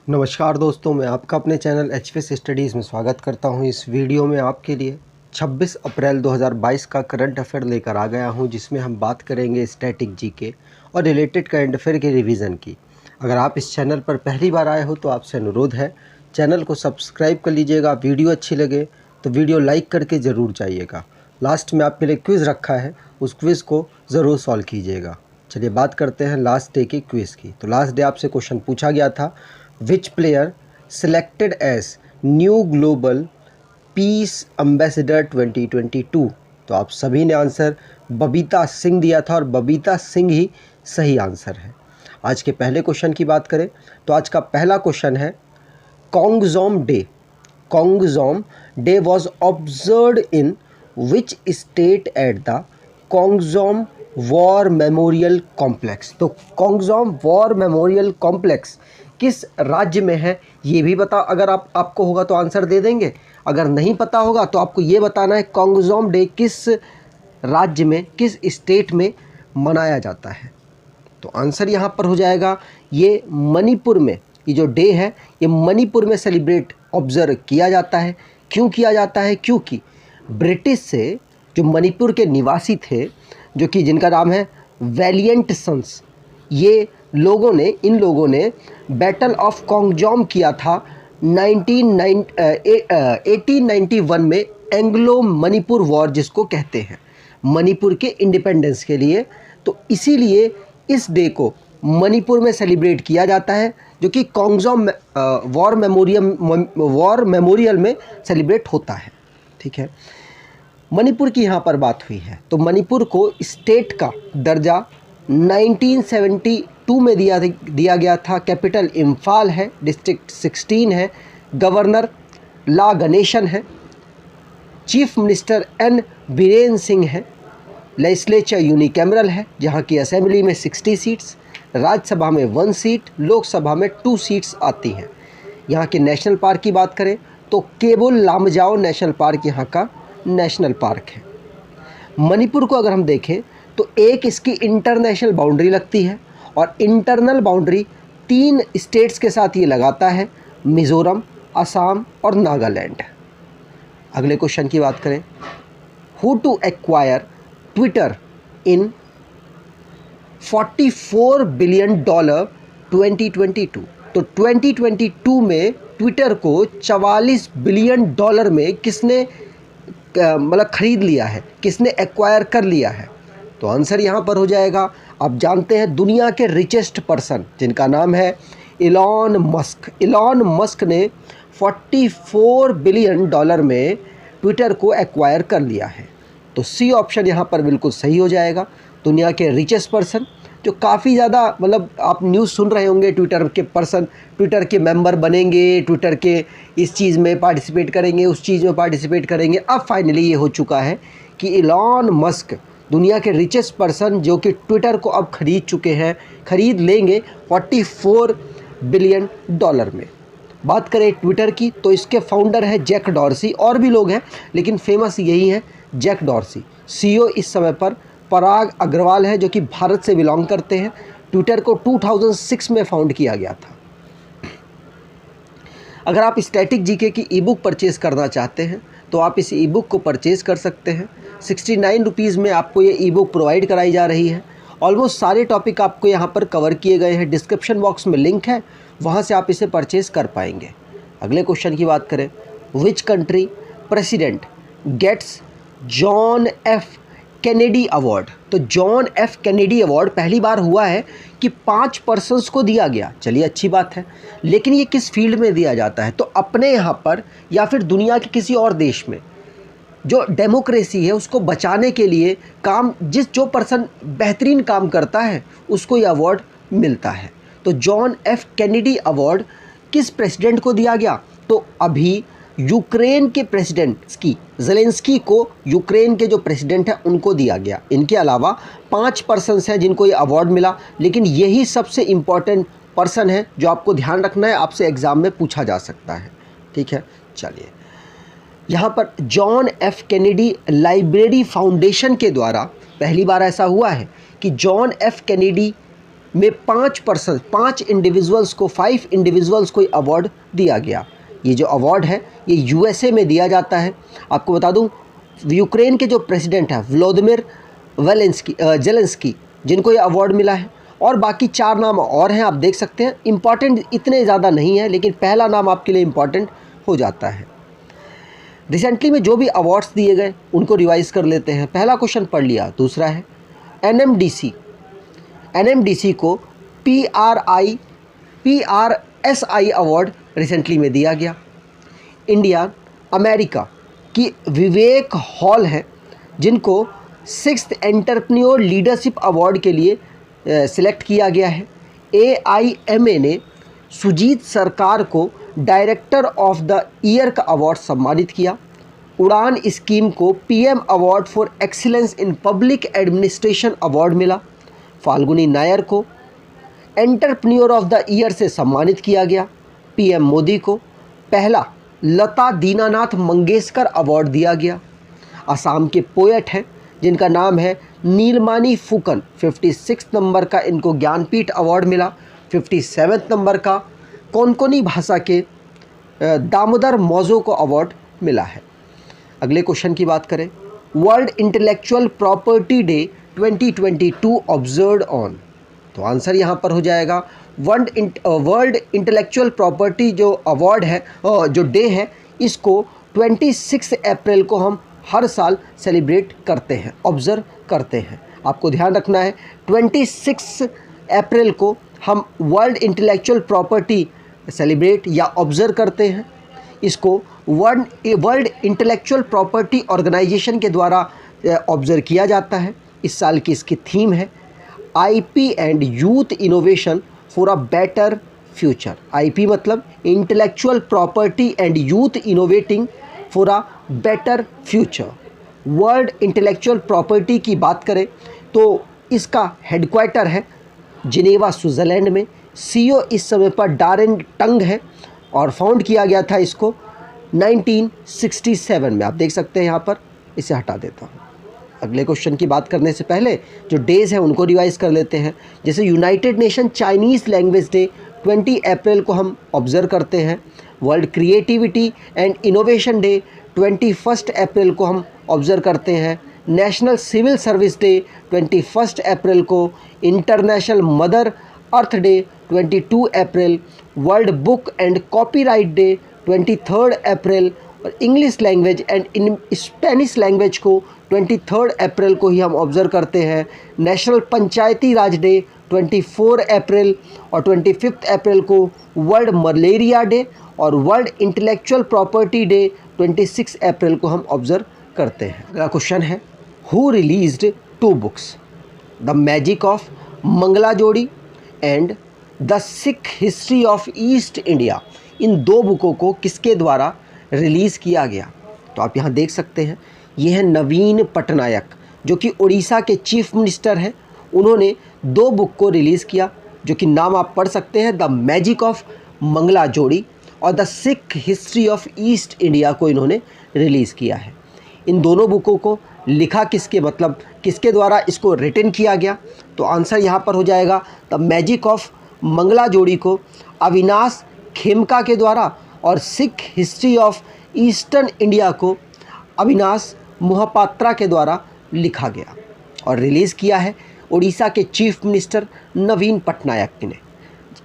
नमस्कार दोस्तों, मैं आपका अपने चैनल एचपीएस स्टडीज़ में स्वागत करता हूं। इस वीडियो में आपके लिए 26 अप्रैल 2022 का करंट अफेयर लेकर आ गया हूं, जिसमें हम बात करेंगे स्टैटिक जीके और रिलेटेड करंट अफेयर के रिवीजन की। अगर आप इस चैनल पर पहली बार आए हो तो आपसे अनुरोध है, चैनल को सब्सक्राइब कर लीजिएगा। वीडियो अच्छी लगे तो वीडियो लाइक करके ज़रूर जाइएगा। लास्ट में आपके लिए क्विज़ रखा है, उस क्विज़ को ज़रूर सॉल्व कीजिएगा। चलिए बात करते हैं लास्ट डे के क्विज़ की। तो लास्ट डे आपसे क्वेश्चन पूछा गया था, विच player selected as new global piece ambassador 2022। तो आप सभी ने आंसर बबीता सिंह दिया था और बबीता सिंह ही सही आंसर है। आज के पहले क्वेश्चन की बात करें तो आज का पहला क्वेश्चन है, Kongjom day was observed in which state at the Kongjom war memorial complex. तो कोंगजोम वॉर मेमोरियल कॉम्प्लेक्स किस राज्य में है ये भी बता। अगर आपको होगा तो आंसर दे देंगे, अगर नहीं पता होगा तो आपको ये बताना है कोंगजोम डे किस राज्य में, किस स्टेट में मनाया जाता है। तो आंसर यहाँ पर हो जाएगा ये मणिपुर में। ये जो डे है ये मणिपुर में सेलिब्रेट ऑब्जर्व किया जाता है। क्यों किया जाता है? क्योंकि ब्रिटिश से जो मणिपुर के निवासी थे, जो कि जिनका नाम है वैलिएंट सन्स, इन लोगों ने बैटल ऑफ कोंगजोम किया था 1891 में, एंग्लो मणिपुर वॉर जिसको कहते हैं, मणिपुर के इंडिपेंडेंस के लिए। तो इसीलिए इस डे को मणिपुर में सेलिब्रेट किया जाता है, जो कि कोंगजोम वॉर मेमोरियल में सेलिब्रेट होता है। ठीक है, मणिपुर की यहाँ पर बात हुई है तो मणिपुर को स्टेट का दर्जा 1972 में दिया गया था। कैपिटल इम्फाल है, डिस्ट्रिक्ट 16 है, गवर्नर ला गणेशन है, chief minister N Biren Singh है, लेजिस्लेचर यूनिकैमरल है जहाँ की असेंबली में 60 सीट्स, राज्यसभा में 1 सीट, लोकसभा में 2 सीट्स आती हैं। यहाँ के नेशनल पार्क की बात करें तो केबुल लामजाओ नेशनल पार्क यहाँ का नेशनल पार्क है। मणिपुर को अगर हम देखें तो एक इसकी इंटरनेशनल बाउंड्री लगती है और इंटरनल बाउंड्री 3 स्टेट्स के साथ ये लगाता है, मिज़ोरम, असम और नागालैंड। अगले क्वेश्चन की बात करें, who to acquire Twitter in $44 billion 2022। तो 2022 में ट्विटर को $44 बिलियन में किसने मतलब ख़रीद लिया है, किसने एक्वायर कर लिया है? तो आंसर यहाँ पर हो जाएगा, आप जानते हैं दुनिया के रिचेस्ट पर्सन जिनका नाम है इलॉन मस्क। इलॉन मस्क ने $44 बिलियन में ट्विटर को एक्वायर कर लिया है। तो सी ऑप्शन यहाँ पर बिल्कुल सही हो जाएगा। दुनिया के रिचेस्ट पर्सन, जो काफ़ी ज़्यादा मतलब आप न्यूज़ सुन रहे होंगे, ट्विटर के पर्सन ट्विटर के मेंबर बनेंगे, ट्विटर के इस चीज़ में पार्टिसिपेट करेंगे, उस चीज़ में पार्टिसिपेट करेंगे। अब फाइनली ये हो चुका है कि इलॉन मस्क दुनिया के रिचेस्ट पर्सन, जो कि ट्विटर को अब खरीद चुके हैं, खरीद लेंगे $44 बिलियन में। बात करें ट्विटर की तो इसके फाउंडर है जैक डॉर्सी, और भी लोग हैं लेकिन फेमस यही है जैक डॉर्सी। सीईओ इस समय पर पराग अग्रवाल है, जो कि भारत से बिलोंग करते हैं। ट्विटर को 2006 में फाउंड किया गया था। अगर आप स्टैटिक जीके की ई बुक परचेज़ करना चाहते हैं तो आप इस ई बुक को परचेज़ कर सकते हैं। 69 रुपीज़ में आपको ये ई बुक प्रोवाइड कराई जा रही है। ऑलमोस्ट सारे टॉपिक आपको यहाँ पर कवर किए गए हैं। डिस्क्रिप्शन बॉक्स में लिंक है, वहाँ से आप इसे परचेज़ कर पाएंगे। अगले क्वेश्चन की बात करें, which country president gets John F Kennedy award. तो जॉन एफ कैनेडी अवार्ड पहली बार हुआ है कि 5 पर्सन्स को दिया गया। चलिए अच्छी बात है, लेकिन ये किस फील्ड में दिया जाता है? तो अपने यहाँ पर या फिर दुनिया के किसी और देश में जो डेमोक्रेसी है उसको बचाने के लिए जो पर्सन बेहतरीन काम करता है उसको ये अवार्ड मिलता है। तो जॉन एफ कैनेडी अवार्ड किस प्रेसिडेंट को दिया गया? तो अभी यूक्रेन के प्रेसिडेंट ज़ेलेंस्की को, यूक्रेन के जो प्रेसिडेंट हैं उनको दिया गया। इनके अलावा 5 पर्सन्स हैं जिनको ये अवार्ड मिला, लेकिन यही सबसे इम्पॉर्टेंट पर्सन है जो आपको ध्यान रखना है, आपसे एग्ज़ाम में पूछा जा सकता है। ठीक है, चलिए यहाँ पर John F Kennedy library foundation के द्वारा पहली बार ऐसा हुआ है कि जॉन एफ कैनेडी में 5 इंडिविजुअल्स को 5 इंडिविजुअल्स को अवार्ड दिया गया। ये जो अवार्ड है ये यूएसए में दिया जाता है। आपको बता दूं यूक्रेन के जो प्रेसिडेंट हैं व्लादिमीर जेलेंस्की जिनको ये अवार्ड मिला है, और बाकी 4 नाम और हैं, आप देख सकते हैं। इम्पॉर्टेंट इतने ज़्यादा नहीं है, लेकिन पहला नाम आपके लिए इम्पॉर्टेंट हो जाता है। रिसेंटली में जो भी अवार्ड्स दिए गए उनको रिवाइज कर लेते हैं। पहला क्वेश्चन पढ़ लिया। दूसरा है एनएमडीसी को PRSI अवार्ड रिसेंटली में दिया गया। इंडिया अमेरिका की विवेक हॉल हैं जिनको 6th एंटरप्रेन्योर लीडरशिप अवार्ड के लिए सिलेक्ट किया गया है। AIMA ने सुजीत सरकार को डायरेक्टर ऑफ द ईयर का अवार्ड सम्मानित किया। उड़ान स्कीम को PM award for excellence in public administration award मिला। फाल्गुनी नायर को एंटरप्रेन्योर ऑफ द ईयर से सम्मानित किया गया। PM मोदी को पहला लता दीनानाथ मंगेशकर अवार्ड दिया गया। असम के पोएट हैं जिनका नाम है नीलमणि फुकन, 56 नंबर का इनको ज्ञानपीठ अवार्ड मिला। 57 नंबर का कोंकणी भाषा के दामोदर मौजो को अवार्ड मिला है। अगले क्वेश्चन की बात करें, world intellectual property day 2022 observed on, तो आंसर यहाँ पर हो जाएगा वर्ल्ड इंटेलेक्चुअल प्रॉपर्टी जो अवार्ड है जो डे है, इसको 26 अप्रैल को हम हर साल सेलिब्रेट करते हैं, ऑब्ज़र्व करते हैं। आपको ध्यान रखना है 26 अप्रैल को हम वर्ल्ड इंटेलेक्चुअल प्रॉपर्टी सेलिब्रेट या ऑब्ज़र्व करते हैं। इसको वर्ल्ड इंटेलेक्चुअल प्रॉपर्टी ऑर्गेनाइजेशन के द्वारा ऑब्ज़र्व किया जाता है। इस साल की इसकी थीम है IP and youth innovation for a better future. IP मतलब intellectual property and youth innovating for a better future. World intellectual property की बात करें तो इसका हेडक्वार्टर है जिनेवा स्विट्ज़रलैंड में। CEO इस समय पर डारेन टंग है और फाउंड किया गया था इसको 1967 में। आप देख सकते हैं यहाँ पर, इसे हटा देता हूँ। अगले क्वेश्चन की बात करने से पहले जो डेज़ हैं उनको रिवाइज कर लेते हैं। जैसे United nation Chinese language day 20 अप्रैल को हम ऑब्ज़र्व करते हैं। World creativity and innovation day 21 अप्रैल को हम ऑब्ज़र्व करते हैं। नेशनल सिविल सर्विस डे 21 अप्रैल को। International mother earth day 22 April. World book and copyright day 23 अप्रैल। और English language and Spanish language को 23 अप्रैल को ही हम ऑब्ज़र्व करते हैं। नेशनल पंचायती राज डे 24 अप्रैल और 25 अप्रैल को वर्ल्ड मलेरिया डे और वर्ल्ड इंटेलेक्चुअल प्रॉपर्टी डे 26 अप्रैल को हम ऑब्ज़र्व करते हैं। अगला क्वेश्चन है, who released 2 books, the magic of Mangala Jodi and the Sikh history of East India. इन 2 बुकों को किसके द्वारा रिलीज़ किया गया? तो आप यहाँ देख सकते हैं, ये है नवीन पटनायक जो कि उड़ीसा के चीफ मिनिस्टर हैं। उन्होंने 2 बुक को रिलीज़ किया जो कि नाम आप पढ़ सकते हैं, द मैजिक ऑफ मंगला जोड़ी और the Sikh history of East India को इन्होंने रिलीज़ किया है। इन दोनों बुकों को लिखा किसके, मतलब किसके द्वारा इसको रिटन किया गया? तो आंसर यहाँ पर हो जाएगा द मैजिक ऑफ मंगला जोड़ी को अविनाश खेमका के द्वारा और Sikh history of eastern India को अविनाश मोहपात्रा के द्वारा लिखा गया और रिलीज़ किया है उड़ीसा के चीफ मिनिस्टर नवीन पटनायक ने।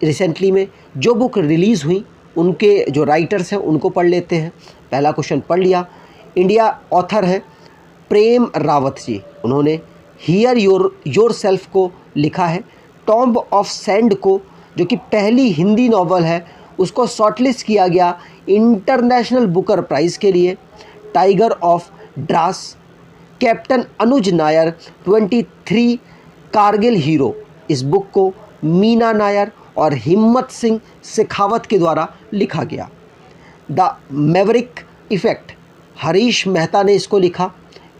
रिसेंटली में जो बुक रिलीज़ हुई उनके जो राइटर्स हैं उनको पढ़ लेते हैं। पहला क्वेश्चन पढ़ लिया। इंडिया ऑथर है प्रेम रावत जी, उन्होंने हियर योर सेल्फ को लिखा है। टॉम्ब ऑफ सैंड को, जो कि पहली हिंदी नॉवल है, उसको शॉर्टलिस्ट किया गया इंटरनेशनल बुकर प्राइज़ के लिए। Tiger of draws, captain Anuj Nair 23 Kargil hero, इस बुक को मीना नायर और हिम्मत सिंह शेखावत के द्वारा लिखा गया। The Maverick effect, Harish Mehta ने इसको लिखा।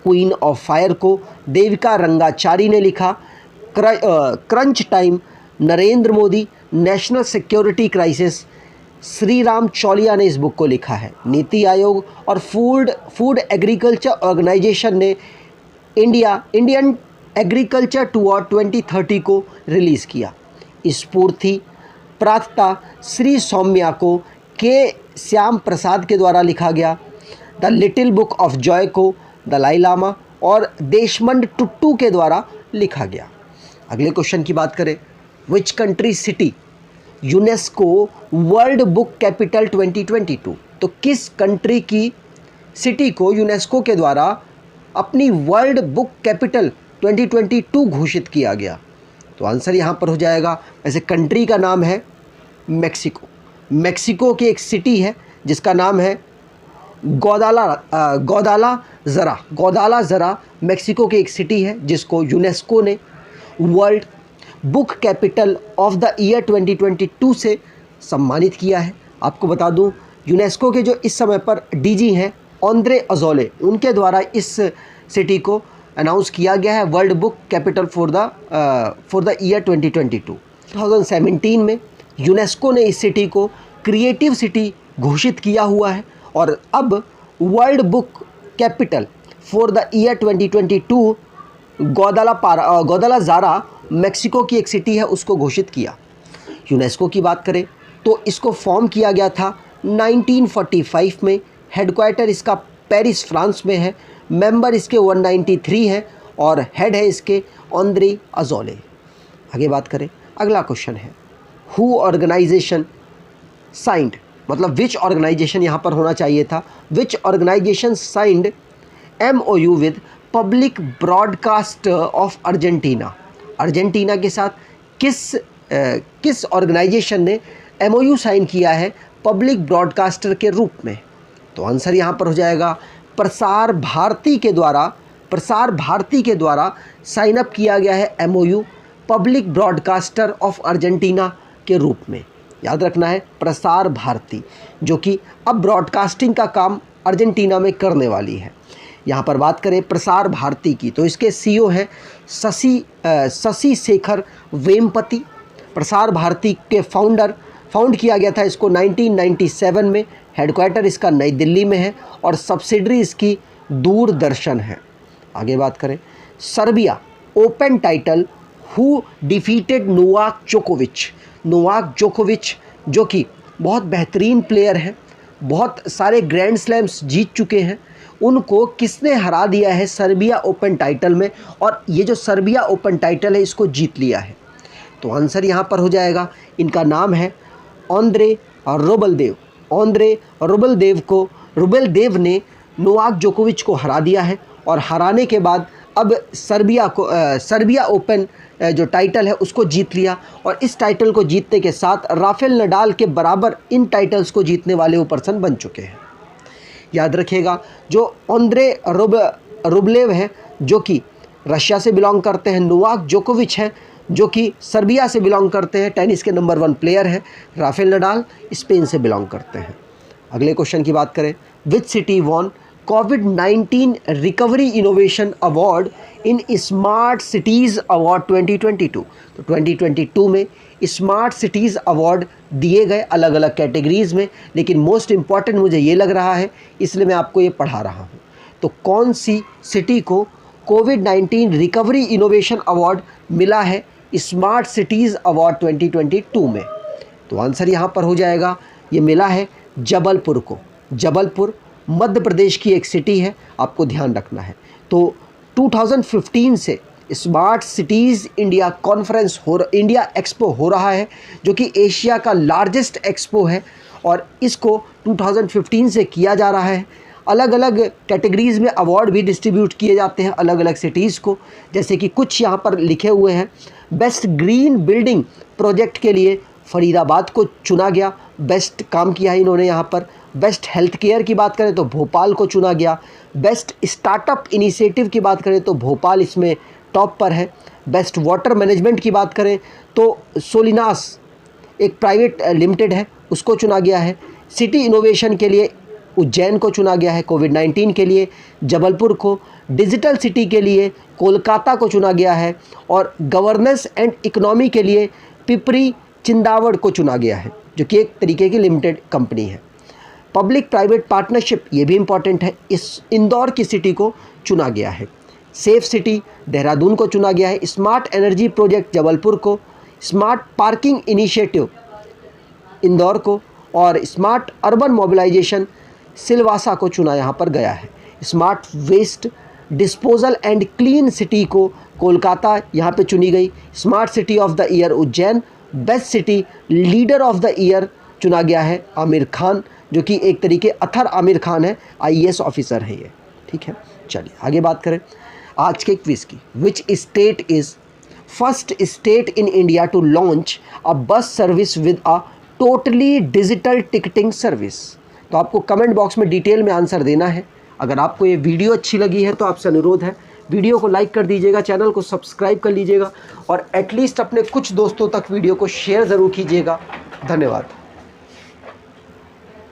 क्वीन ऑफ फायर को देविका रंगाचारी ने लिखा। Crunch time, Narendra Modi, national security crisis, Shri Ram Chauliya ने इस बुक को लिखा है। नीति आयोग और फूड एग्रीकल्चर ऑर्गेनाइजेशन ने इंडियन एग्रीकल्चर टुवर्ड 2030 को रिलीज़ किया। स्फूर्ति, प्रातः श्री सौम्या को के श्याम प्रसाद के द्वारा लिखा गया। The little book of Joy को दलाई लामा और देशमंड टुट्टू के द्वारा लिखा गया। अगले क्वेश्चन की बात करें, which country city UNESCO world book capital 2022, तो किस कंट्री की सिटी को यूनेस्को के द्वारा अपनी वर्ल्ड बुक कैपिटल 2022 घोषित किया गया? तो आंसर यहाँ पर हो जाएगा, वैसे कंट्री का नाम है मेक्सिको। मेक्सिको की एक सिटी है जिसका नाम है गौदाला ज़रा मेक्सिको की एक सिटी है जिसको यूनेस्को ने world book capital of the year 2022 से सम्मानित किया है। आपको बता दूं, यूनेस्को के जो इस समय पर डीजी हैं ऑन्द्रे अजोले, उनके द्वारा इस सिटी को अनाउंस किया गया है world book capital for the year 2022। 2017 में यूनेस्को ने इस सिटी को क्रिएटिव सिटी घोषित किया हुआ है और अब world book capital for the year 2022 Guadalajara Mexico की एक सिटी है उसको घोषित किया। यूनेस्को की बात करें तो इसको फॉर्म किया गया था 1945 में। हेडक्वार्टर इसका पेरिस फ्रांस में है। मेंबर इसके 193 हैं और हेड है इसके ऑन्द्रे अजोले। आगे बात करें, अगला क्वेश्चन है, हु ऑर्गेनाइजेशन साइंड, मतलब विच ऑर्गेनाइजेशन यहाँ पर होना चाहिए था, which organisation signed MOU with public broadcast of Argentina. Argentina के साथ किस ऑर्गेनाइजेशन ने MOU साइन किया है पब्लिक ब्रॉडकास्टर के रूप में? तो आंसर यहाँ पर हो जाएगा प्रसार भारती के द्वारा साइन अप किया गया है MOU public broadcaster of Argentina के रूप में। याद रखना है प्रसार भारती, जो कि अब ब्रॉडकास्टिंग का काम अर्जेंटीना में करने वाली है। यहाँ पर बात करें प्रसार भारती की तो इसके CEO हैं शशि शेखर वेम्पति। प्रसार भारती के फाउंड किया गया था इसको 1997 में। हेडक्वार्टर इसका नई दिल्ली में है और सब्सिडरी इसकी दूरदर्शन है। आगे बात करें, Serbia open title who defeated Novak जोकोविच जो कि बहुत बेहतरीन प्लेयर हैं, बहुत सारे ग्रैंड स्लैम्स जीत चुके हैं, उनको किसने हरा दिया है सर्बिया ओपन टाइटल में, और ये जो सर्बिया ओपन टाइटल है इसको जीत लिया है? तो आंसर यहाँ पर हो जाएगा, इनका नाम है ऑन्द्रे रुबेलदेव ने नोवाक जोकोविच को हरा दिया है और हराने के बाद अब सर्बिया ओपन जो टाइटल है उसको जीत लिया और इस टाइटल को जीतने के साथ राफेल नडाल के बराबर इन टाइटल्स को जीतने वाले वो पर्सन बन चुके हैं। याद रखिएगा, जो ऑन्द्रे रुबलेव है जो कि रशिया से बिलोंग करते हैं, नोवाक जोकोविच हैं जो कि सर्बिया से बिलोंग करते हैं, टेनिस के नंबर 1 प्लेयर हैं, राफेल नडाल स्पेन से बिलोंग करते हैं। अगले क्वेश्चन की बात करें, विच सिटी वॉन कोविड-19 recovery innovation award in smart cities award 2022? तो 2022 में स्मार्ट सिटीज़ अवार्ड दिए गए अलग अलग कैटेगरीज़ में, लेकिन मोस्ट इम्पॉर्टेंट मुझे ये लग रहा है इसलिए मैं आपको ये पढ़ा रहा हूँ। तो कौन सी सिटी को कोविड-19 रिकवरी इनोवेशन अवार्ड मिला है स्मार्ट सिटीज़ अवार्ड 2022 में? तो आंसर यहाँ पर हो जाएगा, ये मिला है जबलपुर को। जबलपुर मध्य प्रदेश की एक सिटी है, आपको ध्यान रखना है। तो 2015 से smart cities India India expo हो रहा है जो कि एशिया का लार्जेस्ट एक्सपो है और इसको 2015 से किया जा रहा है। अलग अलग कैटेगरीज़ में अवार्ड भी डिस्ट्रीब्यूट किए जाते हैं अलग अलग सिटीज़ को, जैसे कि कुछ यहाँ पर लिखे हुए हैं। बेस्ट ग्रीन बिल्डिंग प्रोजेक्ट के लिए फरीदाबाद को चुना गया, बेस्ट काम किया है इन्होंने यहाँ पर। बेस्ट हेल्थ केयर की बात करें तो भोपाल को चुना गया। बेस्ट स्टार्टअप इनिशिएटिव की बात करें तो भोपाल इसमें टॉप पर है। बेस्ट वाटर मैनेजमेंट की बात करें तो सोलिनास एक प्राइवेट लिमिटेड है उसको चुना गया है। सिटी इनोवेशन के लिए उज्जैन को चुना गया है, कोविड-19 के लिए जबलपुर को, डिजिटल सिटी के लिए कोलकाता को चुना गया है और गवर्नेंस एंड इकोनॉमी के लिए पिपरी चिंदावड़ को चुना गया है जो कि एक तरीके की लिमिटेड कंपनी है। पब्लिक प्राइवेट पार्टनरशिप ये भी इम्पॉर्टेंट है, इस इंदौर की सिटी को चुना गया है। सेफ सिटी देहरादून को चुना गया है। स्मार्ट एनर्जी प्रोजेक्ट जबलपुर को, स्मार्ट पार्किंग इनिशिएटिव इंदौर को, और स्मार्ट अर्बन मोबिलाइजेशन सिलवासा को चुना यहाँ पर गया है। Smart waste disposal and clean city को कोलकाता यहाँ पे चुनी गई। Smart city of the year Ujjain, best city leader of the year चुना गया है आमिर खान, जो कि एक तरीके अथर आमिर खान है, IAS ऑफिसर है ये। ठीक है, चलिए आगे बात करें आज के क्विज़ की। Which state is first state in India to launch a bus service with a totally digital ticketing service? तो आपको कमेंट बॉक्स में डिटेल में आंसर देना है। अगर आपको ये वीडियो अच्छी लगी है तो आपसे अनुरोध है वीडियो को लाइक कर दीजिएगा, चैनल को सब्सक्राइब कर लीजिएगा और एटलीस्ट अपने कुछ दोस्तों तक वीडियो को शेयर ज़रूर कीजिएगा। धन्यवाद।